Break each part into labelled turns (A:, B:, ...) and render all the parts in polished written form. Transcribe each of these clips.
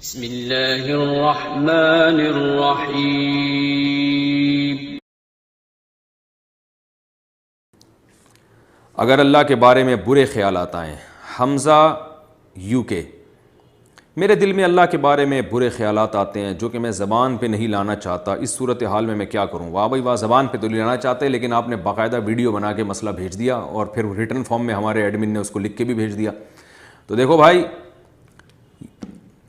A: بسم اللہ الرحمن الرحیم۔
B: اگر اللہ کے بارے میں برے خیالات آئیں، حمزہ یو کے، میرے دل میں اللہ کے بارے میں برے خیالات آتے ہیں جو کہ میں زبان پہ نہیں لانا چاہتا، اس صورتحال میں کیا کروں؟ واہ بھائی واہ، زبان پہ تو نہیں لانا چاہتے لیکن آپ نے باقاعدہ ویڈیو بنا کے مسئلہ بھیج دیا اور پھر ریٹن فارم میں ہمارے ایڈمن نے اس کو لکھ کے بھی بھیج دیا۔ تو دیکھو بھائی،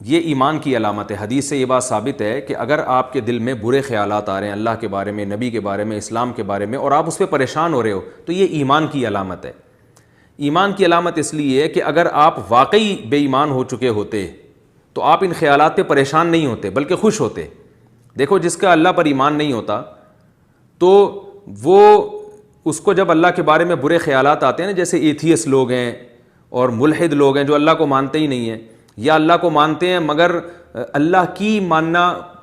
B: یہ ایمان کی علامت ہے۔ حدیث سے یہ بات ثابت ہے کہ اگر آپ کے دل میں برے خیالات آ رہے ہیں اللہ کے بارے میں، نبی کے بارے میں، اسلام کے بارے میں، اور آپ اس پہ پریشان ہو رہے ہو تو یہ ایمان کی علامت ہے۔ ایمان کی علامت اس لیے ہے کہ اگر آپ واقعی بے ایمان ہو چکے ہوتے تو آپ ان خیالات پہ پریشان نہیں ہوتے بلکہ خوش ہوتے۔ دیکھو، جس کا اللہ پر ایمان نہیں ہوتا تو وہ اس کو جب اللہ کے بارے میں برے خیالات آتے ہیں نا، جیسے ایتھیس لوگ ہیں اور ملحد لوگ ہیں جو اللہ کو مانتے ہی نہیں ہیں، یا اللہ کو مانتے ہیں مگر اللہ کی ماننا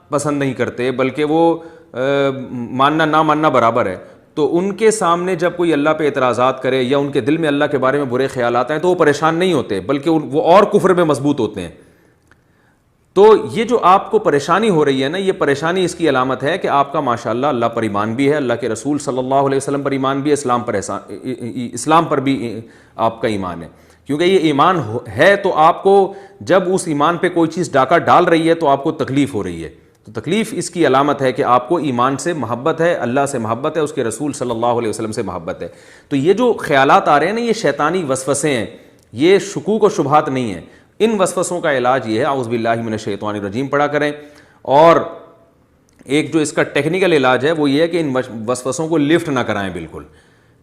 B: پسند نہیں کرتے بلکہ وہ ماننا نہ ماننا برابر ہے، تو ان کے سامنے جب کوئی اللہ پہ اعتراضات کرے یا ان کے دل میں اللہ کے بارے میں برے خیالات ہیں تو وہ پریشان نہیں ہوتے بلکہ وہ اور کفر میں مضبوط ہوتے ہیں۔ تو یہ جو آپ کو پریشانی ہو رہی ہے نا، یہ پریشانی اس کی علامت ہے کہ آپ کا ماشاءاللہ اللہ پر ایمان بھی ہے، اللہ کے رسول صلی اللہ علیہ وسلم پر ایمان بھی ہے، اسلام پر بھی آپ کا ایمان ہے۔ کیونکہ یہ ایمان ہے تو آپ کو جب اس ایمان پہ کوئی چیز ڈاکہ ڈال رہی ہے تو آپ کو تکلیف ہو رہی ہے، تو تکلیف اس کی علامت ہے کہ آپ کو ایمان سے محبت ہے، اللہ سے محبت ہے، اس کے رسول صلی اللہ علیہ وسلم سے محبت ہے۔ تو یہ جو خیالات آ رہے ہیں نا، یہ شیطانی وسوسے ہیں، یہ شکوک و شبہات نہیں ہیں۔ ان وسوسوں کا علاج یہ ہے، اعوذ باللہ من الشیطان الرجیم پڑھا کریں، اور ایک جو اس کا ٹیکنیکل علاج ہے وہ یہ ہے کہ ان وسوسوں کو لفٹ نہ کرائیں۔ بالکل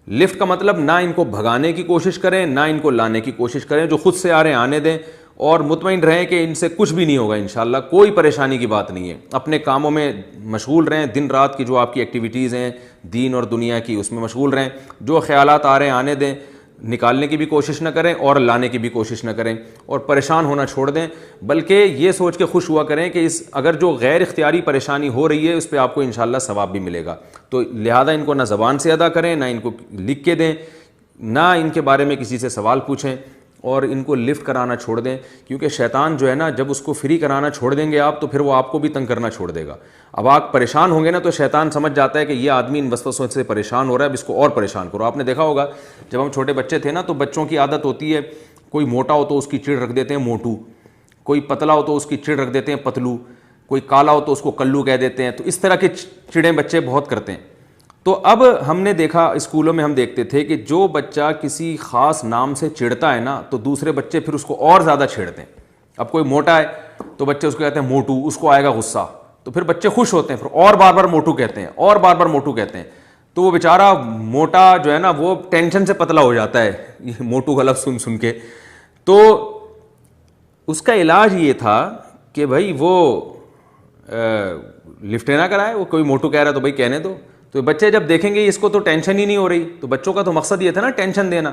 B: لفٹ کا مطلب نہ ان کو بھگانے کی کوشش کریں نہ ان کو لانے کی کوشش کریں، جو خود سے آ رہے ہیں آنے دیں، اور مطمئن رہیں کہ ان سے کچھ بھی نہیں ہوگا انشاءاللہ، کوئی پریشانی کی بات نہیں ہے۔ اپنے کاموں میں مشغول رہیں، دن رات کی جو آپ کی ایکٹیویٹیز ہیں دین اور دنیا کی، اس میں مشغول رہیں، جو خیالات آ رہے ہیں آنے دیں، نکالنے کی بھی کوشش نہ کریں اور لانے کی بھی کوشش نہ کریں، اور پریشان ہونا چھوڑ دیں، بلکہ یہ سوچ کے خوش ہوا کریں کہ اگر جو غیر اختیاری پریشانی ہو رہی ہے اس پہ آپ کو انشاءاللہ ثواب بھی ملے گا۔ تو لہذا ان کو نہ زبان سے ادا کریں، نہ ان کو لکھ کے دیں، نہ ان کے بارے میں کسی سے سوال پوچھیں، اور ان کو لفٹ کرانا چھوڑ دیں، کیونکہ شیطان جو ہے نا، جب اس کو فری کرانا چھوڑ دیں گے آپ تو پھر وہ آپ کو بھی تنگ کرنا چھوڑ دے گا۔ اب آپ پریشان ہوں گے نا تو شیطان سمجھ جاتا ہے کہ یہ آدمی ان وسوسوں سے پریشان ہو رہا ہے، اب اس کو اور پریشان کرو۔ آپ نے دیکھا ہوگا جب ہم چھوٹے بچے تھے نا تو بچوں کی عادت ہوتی ہے، کوئی موٹا ہو تو اس کی چڑ رکھ دیتے ہیں موٹو، کوئی پتلا ہو تو اس کی چڑ رکھ دیتے ہیں پتلو، کوئی کالا ہو تو اس کو کلو کہہ دیتے ہیں، تو اس طرح کے چڑیں بچے بہت کرتے ہیں۔ تو اب ہم نے دیکھا اسکولوں میں ہم دیکھتے تھے کہ جو بچہ کسی خاص نام سے چڑھتا ہے نا تو دوسرے بچے پھر اس کو اور زیادہ چھیڑتے ہیں۔ اب کوئی موٹا ہے تو بچے اس کو کہتے ہیں موٹو، اس کو آئے گا غصہ تو پھر بچے خوش ہوتے ہیں، پھر اور بار بار موٹو کہتے ہیں اور بار بار موٹو کہتے ہیں، تو وہ بیچارہ موٹا جو ہے نا وہ ٹینشن سے پتلا ہو جاتا ہے یہ موٹو کا لفظ سن کے۔ تو اس کا علاج یہ تھا کہ بھائی وہ لفٹ نہ کرائے، وہ کوئی موٹو کہہ رہا ہے تو بھائی کہنے دو۔ تو بچے جب دیکھیں گے اس کو تو ٹینشن ہی نہیں ہو رہی، تو بچوں کا تو مقصد یہ تھا نا ٹینشن دینا،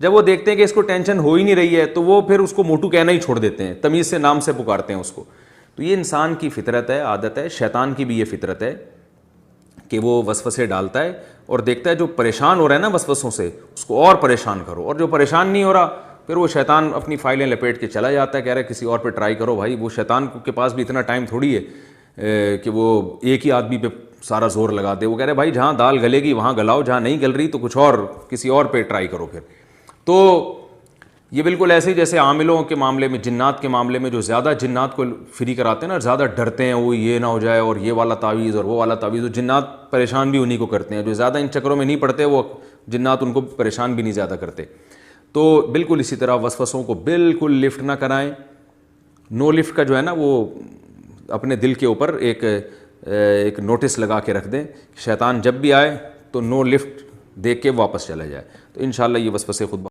B: جب وہ دیکھتے ہیں کہ اس کو ٹینشن ہو ہی نہیں رہی ہے تو وہ پھر اس کو موٹو کہنا ہی چھوڑ دیتے ہیں، تمیز سے نام سے پکارتے ہیں اس کو۔ تو یہ انسان کی فطرت ہے، عادت ہے، شیطان کی بھی یہ فطرت ہے کہ وہ وسوسے ڈالتا ہے اور دیکھتا ہے جو پریشان ہو رہا ہے نا وسوسوں سے اس کو اور پریشان کرو، اور جو پریشان نہیں ہو رہا پھر وہ شیطان اپنی فائلیں لپیٹ کے چلا جاتا ہے، کہہ رہا ہے کسی اور پہ ٹرائی کرو۔ بھائی وہ شیطان کے پاس بھی اتنا ٹائم تھوڑی ہے کہ وہ ایک ہی آدمی پہ سارا زور لگا دے، وہ کہہ رہے بھائی جہاں دال گلے گی وہاں گلاؤ، جہاں نہیں گل رہی تو کچھ اور کسی اور پہ ٹرائی کرو پھر۔ تو یہ بالکل ایسے ہی جیسے عاملوں کے معاملے میں، جنات کے معاملے میں جو زیادہ جنات کو فری کراتے ہیں نا، زیادہ ڈرتے ہیں وہ یہ نہ ہو جائے اور یہ والا تعویذ اور وہ والا تعویذ، جنات پریشان بھی انہی کو کرتے ہیں، جو زیادہ ان چکروں میں نہیں پڑتے وہ جنات ان کو پریشان بھی نہیں زیادہ کرتے۔ تو بالکل اسی طرح وسوسوں کو بالکل لفٹ نہ کرائیں۔ نو لفٹ کا جو ہے نا وہ اپنے دل کے اوپر ایک نوٹس لگا کے رکھ دیں، شیطان جب بھی آئے تو نو لفٹ دیکھ کے واپس چلا جائے، تو انشاءاللہ یہ وسوسے خود